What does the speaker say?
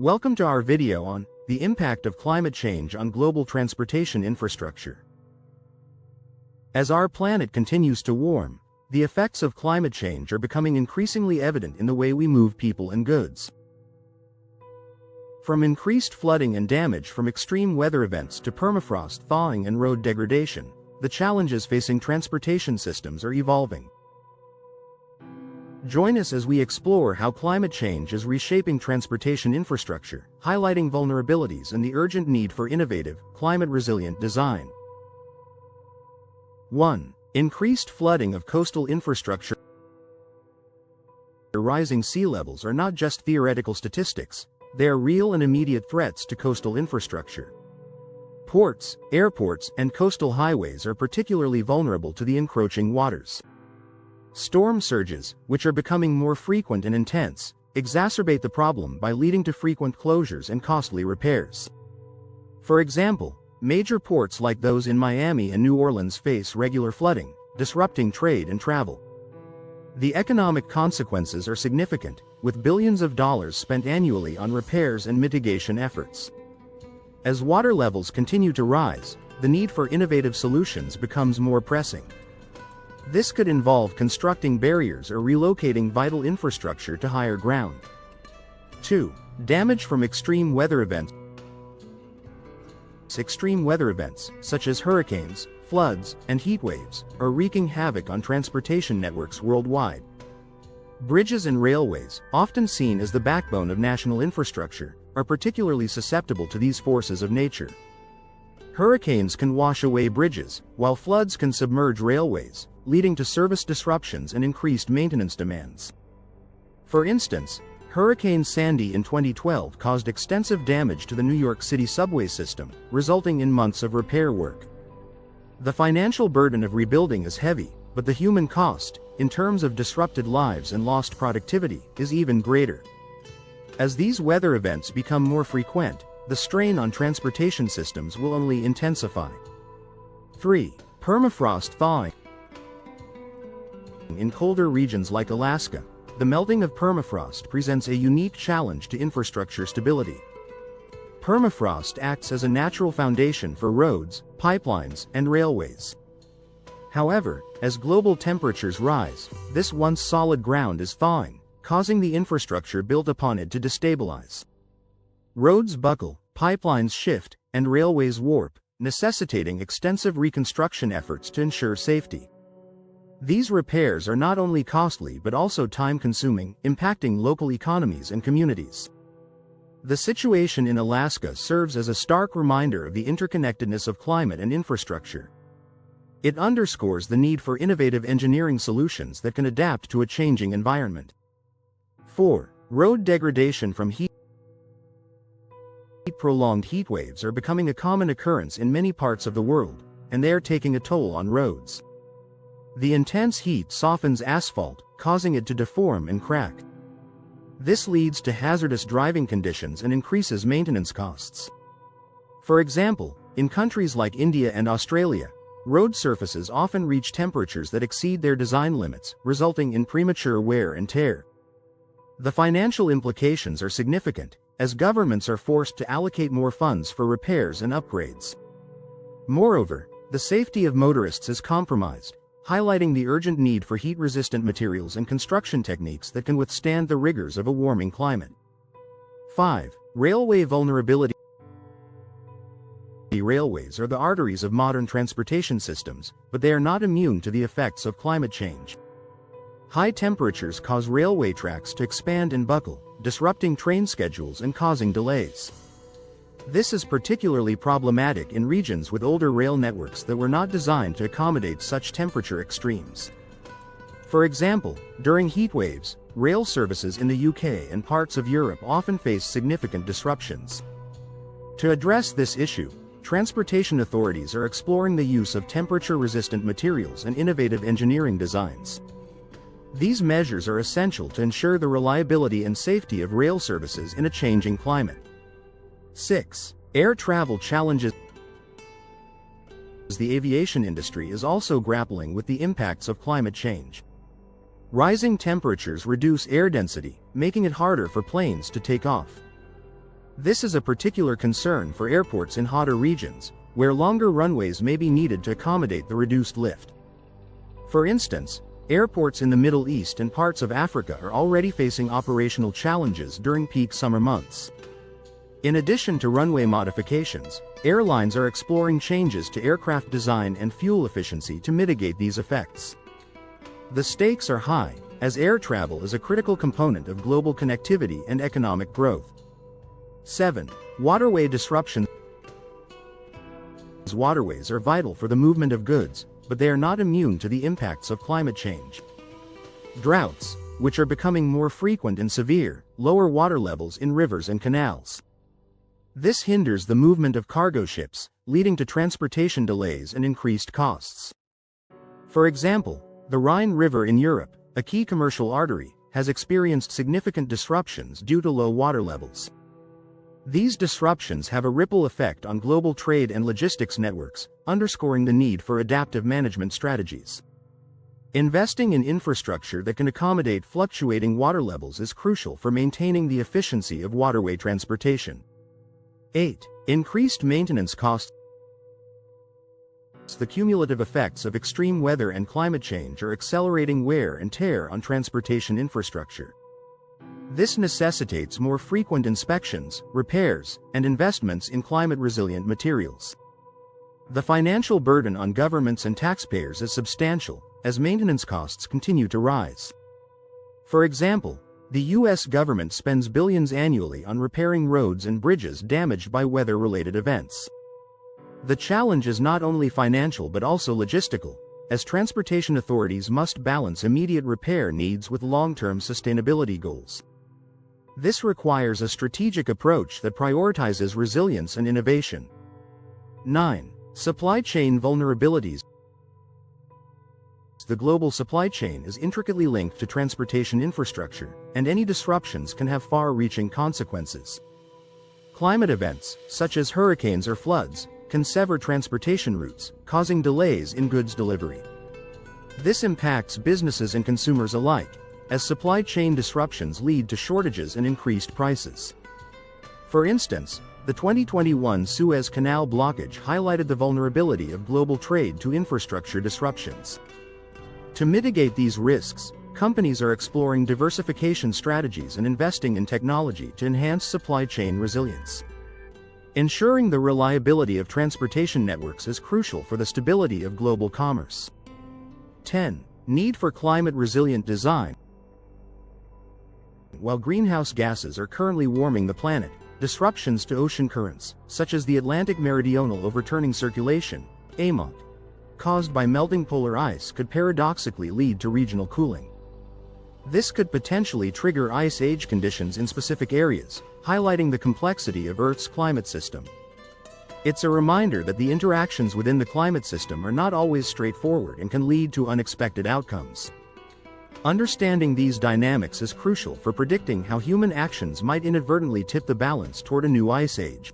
Welcome to our video on the impact of climate change on global transportation infrastructure. As our planet continues to warm, the effects of climate change are becoming increasingly evident in the way we move people and goods. From increased flooding and damage from extreme weather events to permafrost thawing and road degradation, the challenges facing transportation systems are evolving. Join us as we explore how climate change is reshaping transportation infrastructure, highlighting vulnerabilities and the urgent need for innovative, climate-resilient design. 1. Increased flooding of coastal infrastructure. Rising sea levels are not just theoretical statistics, they are real and immediate threats to coastal infrastructure. Ports, airports, and coastal highways are particularly vulnerable to the encroaching waters. Storm surges, which are becoming more frequent and intense, exacerbate the problem by leading to frequent closures and costly repairs. For example, major ports like those in Miami and New Orleans face regular flooding, disrupting trade and travel. The economic consequences are significant, with billions of dollars spent annually on repairs and mitigation efforts. As water levels continue to rise, the need for innovative solutions becomes more pressing. This could involve constructing barriers or relocating vital infrastructure to higher ground. 2. Damage from extreme weather events. Extreme weather events, such as hurricanes, floods, and heat waves, are wreaking havoc on transportation networks worldwide. Bridges and railways, often seen as the backbone of national infrastructure, are particularly susceptible to these forces of nature. Hurricanes can wash away bridges, while floods can submerge railways, leading to service disruptions and increased maintenance demands. For instance, Hurricane Sandy in 2012 caused extensive damage to the New York City subway system, resulting in months of repair work. The financial burden of rebuilding is heavy, but the human cost, in terms of disrupted lives and lost productivity, is even greater. As these weather events become more frequent, the strain on transportation systems will only intensify. 3. Permafrost thawing. In colder regions like Alaska, the melting of permafrost presents a unique challenge to infrastructure stability. Permafrost acts as a natural foundation for roads, pipelines, and railways. However, as global temperatures rise, this once solid ground is thawing, causing the infrastructure built upon it to destabilize. Roads buckle, pipelines shift, and railways warp, necessitating extensive reconstruction efforts to ensure safety. These repairs are not only costly but also time-consuming, impacting local economies and communities. The situation in Alaska serves as a stark reminder of the interconnectedness of climate and infrastructure. It underscores the need for innovative engineering solutions that can adapt to a changing environment. 4. Road degradation from heat. Prolonged heat waves are becoming a common occurrence in many parts of the world, and they are taking a toll on roads. The intense heat softens asphalt, causing it to deform and crack. This leads to hazardous driving conditions and increases maintenance costs. For example, in countries like India and Australia, road surfaces often reach temperatures that exceed their design limits, resulting in premature wear and tear. The financial implications are significant, as governments are forced to allocate more funds for repairs and upgrades. Moreover, the safety of motorists is compromised, highlighting the urgent need for heat-resistant materials and construction techniques that can withstand the rigors of a warming climate. 5. Railway vulnerability. Railways are the arteries of modern transportation systems, but they are not immune to the effects of climate change. High temperatures cause railway tracks to expand and buckle, disrupting train schedules and causing delays. This is particularly problematic in regions with older rail networks that were not designed to accommodate such temperature extremes. For example, during heat waves, rail services in the UK and parts of Europe often face significant disruptions. To address this issue, transportation authorities are exploring the use of temperature-resistant materials and innovative engineering designs. These measures are essential to ensure the reliability and safety of rail services in a changing climate. 6. Air travel challenges. The aviation industry is also grappling with the impacts of climate change. Rising temperatures reduce air density, making it harder for planes to take off. This is a particular concern for airports in hotter regions, where longer runways may be needed to accommodate the reduced lift. For instance, airports in the Middle East and parts of Africa are already facing operational challenges during peak summer months. In addition to runway modifications, airlines are exploring changes to aircraft design and fuel efficiency to mitigate these effects. The stakes are high, as air travel is a critical component of global connectivity and economic growth. 7. Waterway disruptions. Waterways are vital for the movement of goods, but they are not immune to the impacts of climate change. Droughts, which are becoming more frequent and severe, lower water levels in rivers and canals. This hinders the movement of cargo ships, leading to transportation delays and increased costs. For example, the Rhine River in Europe, a key commercial artery, has experienced significant disruptions due to low water levels. These disruptions have a ripple effect on global trade and logistics networks, underscoring the need for adaptive management strategies. Investing in infrastructure that can accommodate fluctuating water levels is crucial for maintaining the efficiency of waterway transportation. 8. Increased maintenance costs. The cumulative effects of extreme weather and climate change are accelerating wear and tear on transportation infrastructure. This necessitates more frequent inspections, repairs, and investments in climate-resilient materials. The financial burden on governments and taxpayers is substantial, as maintenance costs continue to rise. For example, the U.S. government spends billions annually on repairing roads and bridges damaged by weather-related events. The challenge is not only financial but also logistical, as transportation authorities must balance immediate repair needs with long-term sustainability goals. This requires a strategic approach that prioritizes resilience and innovation. 9. Supply chain vulnerabilities. The global supply chain is intricately linked to transportation infrastructure, and any disruptions can have far-reaching consequences. Climate events, such as hurricanes or floods, can sever transportation routes, causing delays in goods delivery. This impacts businesses and consumers alike, as supply chain disruptions lead to shortages and increased prices. For instance, the 2021 Suez Canal blockage highlighted the vulnerability of global trade to infrastructure disruptions. To mitigate these risks, companies are exploring diversification strategies and investing in technology to enhance supply chain resilience. Ensuring the reliability of transportation networks is crucial for the stability of global commerce. 10. Need for climate-resilient design. While greenhouse gases are currently warming the planet, disruptions to ocean currents, such as the Atlantic Meridional Overturning Circulation, AMOC, caused by melting polar ice could paradoxically lead to regional cooling. This could potentially trigger ice age conditions in specific areas, highlighting the complexity of Earth's climate system. It's a reminder that the interactions within the climate system are not always straightforward and can lead to unexpected outcomes. Understanding these dynamics is crucial for predicting how human actions might inadvertently tip the balance toward a new ice age.